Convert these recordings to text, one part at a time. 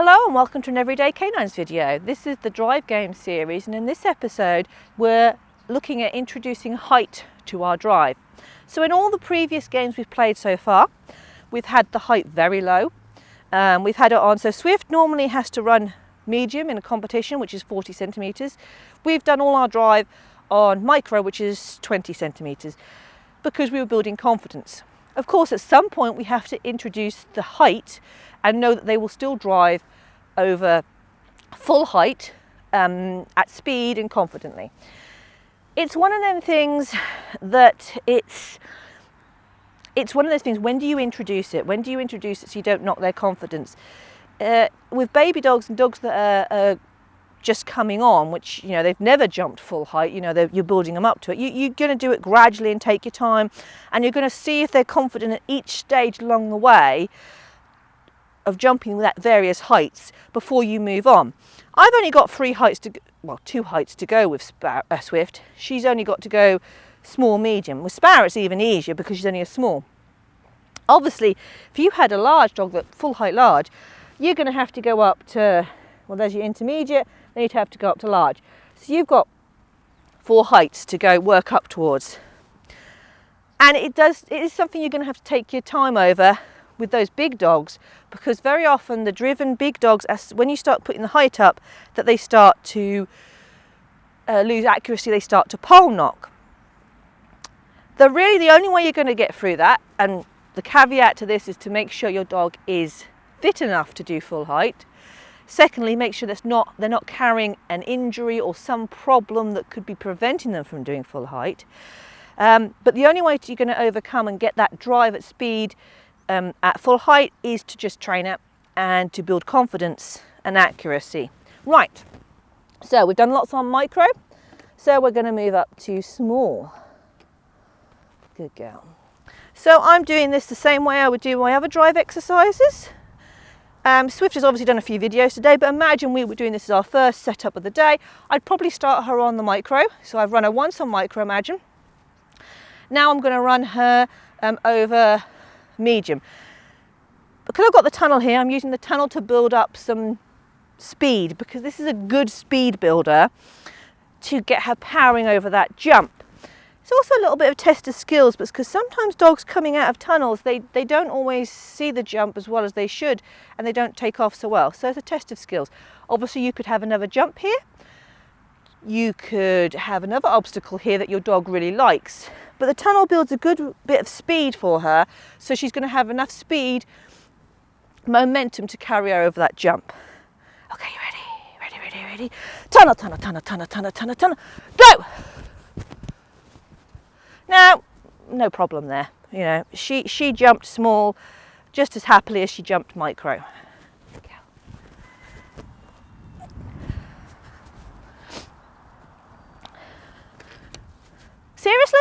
Hello and welcome to an Everyday Canines video. This is the Drive Game series, and in this episode we're looking at introducing height to our drive. So in all the previous games we've played so far, we've had the height very low. We've had it on, so Swift normally has to run medium in a competition, which is 40 centimetres. We've done all our drive on micro, which is 20 centimetres, because we were building confidence. Of course, at some point we have to introduce the height and know that they will still drive over full height at speed and confidently. It's one of them things that it's one of those things, when do you introduce it? When do you introduce it so you don't knock their confidence? With baby dogs and dogs that are just coming on, which, you know, they've never jumped full height, you know, you're building them up to it. You're going to do it gradually and take your time, and you're going to see if they're confident at each stage along the way of jumping at various heights before you move on. I've only got two heights to go with Swift. She's only got to go small, medium. With Sparrow it's even easier because she's only a small. Obviously, if you had a large dog, that full height large, you're going to have to go up to, well, there's your intermediate, then you'd have to go up to large. So you've got 4 heights to go work up towards. And it is something you're going to have to take your time over with those big dogs, because very often the driven big dogs, when you start putting the height up, that they start to lose accuracy, they start to pole knock. The only way you're going to get through that, and the caveat to this is to make sure your dog is fit enough to do full height. Secondly, make sure they're not carrying an injury or some problem that could be preventing them from doing full height. But the only way you're going to overcome and get that drive at speed at full height is to just train it and to build confidence and accuracy. Right, so we've done lots on micro, so we're going to move up to small. Good girl. So I'm doing this the same way I would do my other drive exercises. Swift has obviously done a few videos today, but imagine we were doing this as our first setup of the day. I'd probably start her on the micro, so I've run her once on micro, imagine. Now I'm going to run her over medium. Because I've got the tunnel here, I'm using the tunnel to build up some speed, because this is a good speed builder to get her powering over that jump. It's also a little bit of a test of skills, because sometimes dogs coming out of tunnels, they don't always see the jump as well as they should, and they don't take off so well. So it's a test of skills. Obviously you could have another jump here. You could have another obstacle here that your dog really likes. But the tunnel builds a good bit of speed for her, so she's going to have enough speed, momentum to carry her over that jump. Okay, you ready? Tunnel, tunnel, tunnel, tunnel, tunnel, tunnel, tunnel. Go! Now, no problem there. You know, she jumped small just as happily as she jumped micro. Seriously?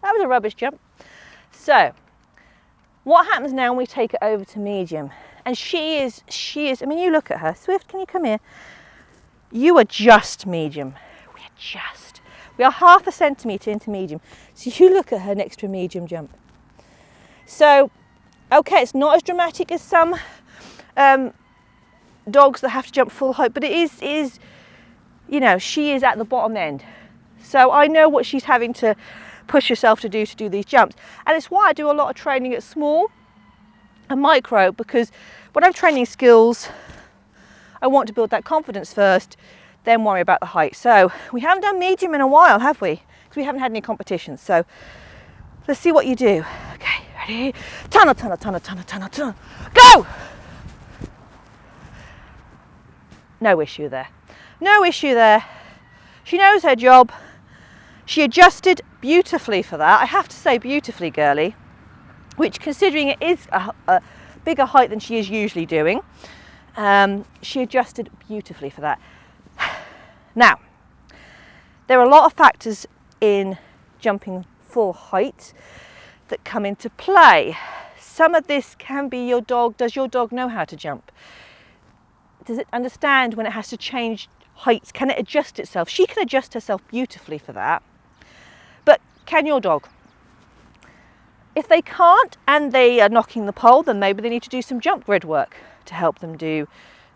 That was a rubbish jump. So, what happens now when we take it over to medium? And she is, I mean, you look at her. Swift, can you come here? You are just medium. We are 1/2 centimetre into medium. So you look at her next to a medium jump. So, okay, it's not as dramatic as some dogs that have to jump full height, but it is, you know, she is at the bottom end. So I know what she's having to push herself to do these jumps. And it's why I do a lot of training at small and micro, because when I'm training skills, I want to build that confidence first, then worry about the height. So we haven't done medium in a while, have we? Because we haven't had any competitions. So let's see what you do. Okay, ready? Tunnel, tunnel, tunnel, tunnel, tunnel, tunnel. Go! No issue there. No issue there. She knows her job. She adjusted beautifully for that. I have to say beautifully, girly, which, considering it is a bigger height than she is usually doing, she adjusted beautifully for that. Now, there are a lot of factors in jumping full height that come into play. Some of this can be your dog. Does your dog know how to jump? Does it understand when it has to change heights? Can it adjust itself? She can adjust herself beautifully for that. But can your dog? If they can't and they are knocking the pole, then maybe they need to do some jump grid work to help them do,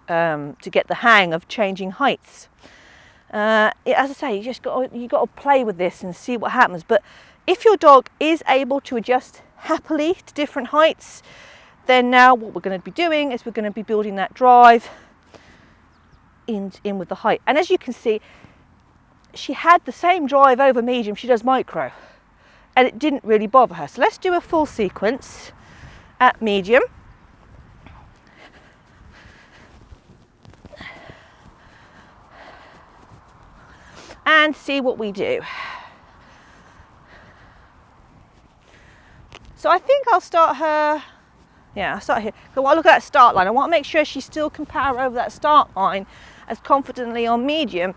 to get the hang of changing heights. As I say, you've got to play with this and see what happens. But if your dog is able to adjust happily to different heights, then now what we're going to be doing is we're going to be building that drive in with the height. And as you can see, she had the same drive over medium she does micro, and it didn't really bother her. So let's do a full sequence at medium. And see what we do. So I think I'll start her, I'll start here. So while I look at that start line, I want to make sure she still can power over that start line as confidently on medium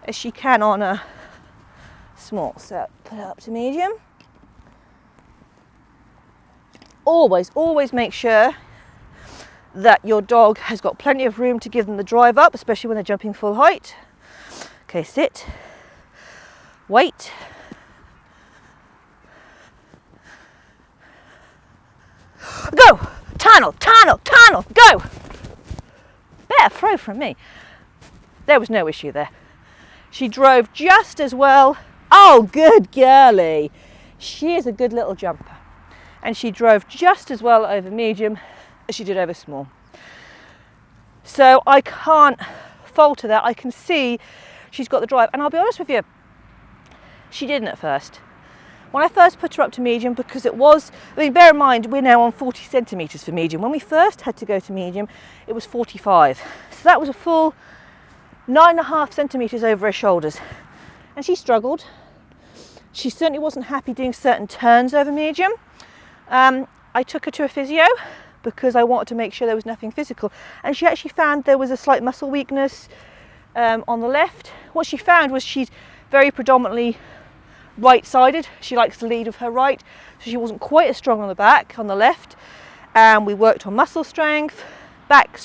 as she can on a small. So put it up to medium. Always make sure that your dog has got plenty of room to give them the drive up, especially when they're jumping full height. Okay, sit, wait. Go! Tunnel, go! Better throw from me. There was no issue there. She drove just as well. Oh, good girlie. She is a good little jumper. And she drove just as well over medium as she did over small. So I can't falter that. I can see she's got the drive. And I'll be honest with you, she didn't at first. When I first put her up to medium, because it was, bear in mind, we're now on 40 centimetres for medium. When we first had to go to medium, it was 45. So that was a full 9.5 centimetres over her shoulders. And she struggled. She certainly wasn't happy doing certain turns over medium. I took her to a physio because I wanted to make sure there was nothing physical. And she actually found there was a slight muscle weakness on the left. What she found was she's very predominantly right-sided. She likes to lead with her right, so she wasn't quite as strong on the back, on the left. And we worked on muscle strength, back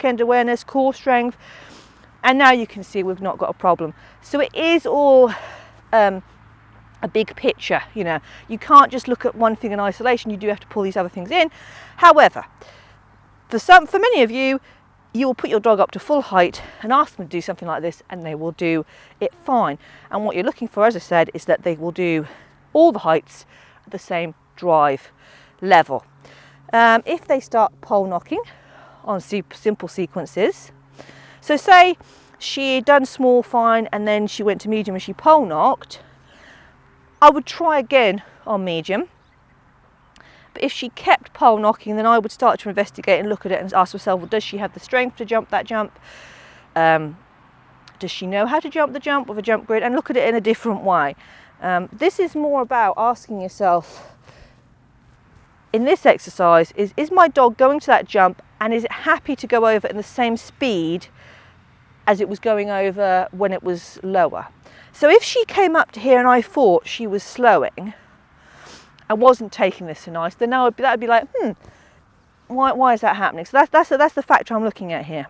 end awareness, core strength, and now you can see we've not got a problem. So it is all a big picture, you know. You can't just look at one thing in isolation, you do have to pull these other things in. However, for many of you, you will put your dog up to full height and ask them to do something like this, and they will do it fine. And what you're looking for, as I said, is that they will do all the heights at the same drive level. If they start pole knocking on simple sequences, so say she done small fine and then she went to medium and she pole knocked, I would try again on medium. But if she kept pole knocking, then I would start to investigate and look at it and ask myself, well, does she have the strength to jump that jump? Does she know how to jump the jump with a jump grid? And look at it in a different way. This is more about asking yourself, in this exercise, is my dog going to that jump and is it happy to go over in the same speed as it was going over when it was lower? So if she came up to here and I thought she was slowing, I wasn't taking this so nice, then that would be like, why is that happening? So that's the factor I'm looking at here.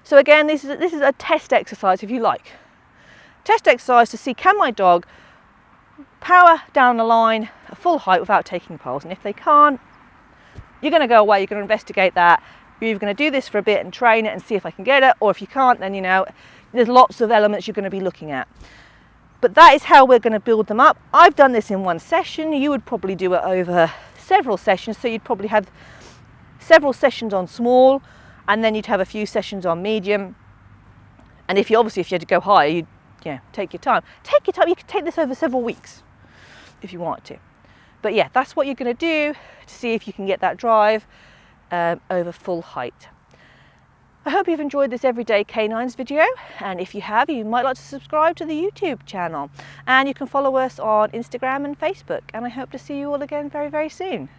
So again, this is a test exercise, if you like. Test exercise to see, can my dog power down the line at full height without taking poles? And if they can't, you're going to go away, you're going to investigate that. You're either going to do this for a bit and train it and see if I can get it, or if you can't, then, you know, there's lots of elements you're going to be looking at. But that is how we're going to build them up. I've done this in one session. You would probably do it over several sessions. So you'd probably have several sessions on small, and then you'd have a few sessions on medium. And if you had to go higher, you'd take your time. Take your time. You could take this over several weeks if you want to. But yeah, that's what you're going to do to see if you can get that drive over full height. I hope you've enjoyed this Everyday Canines video, and if you have, you might like to subscribe to the YouTube channel, and you can follow us on Instagram and Facebook, and I hope to see you all again very, very soon.